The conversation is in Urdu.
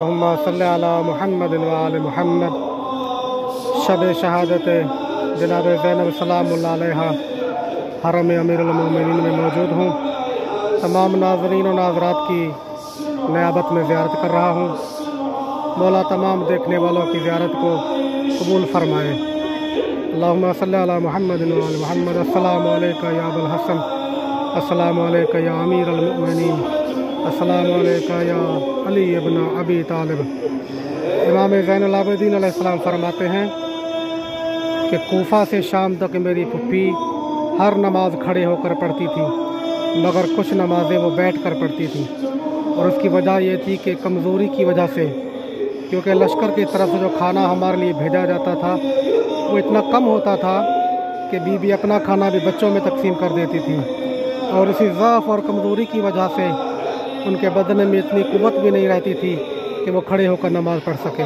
اللہم صلی علی محمد وآل محمد۔ شب شہادت جناب زینب سلام اللہ علیہ حرم امیر المومنین میں موجود ہوں۔ تمام ناظرین و ناظرات کی نیابت میں زیارت کر رہا ہوں۔ مولا تمام دیکھنے والوں کی زیارت کو قبول فرمائے۔ اللہم صلی علی محمد وآل محمد۔ السلام علیکہ یا ابو الحسن، السلام علیکہ یا امیر المؤمنین، السلام علیکہ یا علی ابن ابی طالب۔ امام زین العابدین علیہ السلام فرماتے ہیں کہ کوفہ سے شام تک میری پھپھی ہر نماز کھڑے ہو کر پڑھتی تھی، مگر کچھ نمازیں وہ بیٹھ کر پڑھتی تھی، اور اس کی وجہ یہ تھی کہ کمزوری کی وجہ سے، کیونکہ لشکر کی طرف سے جو کھانا ہمارے لیے بھیجا جاتا تھا وہ اتنا کم ہوتا تھا کہ بی بی اپنا کھانا بھی بچوں میں تقسیم کر دیتی تھی، اور اسی ضعف اور کمزوری کی وجہ سے ان کے بدن میں اتنی قوت بھی نہیں رہتی تھی کہ وہ کھڑے ہو کر نماز پڑھ سکیں۔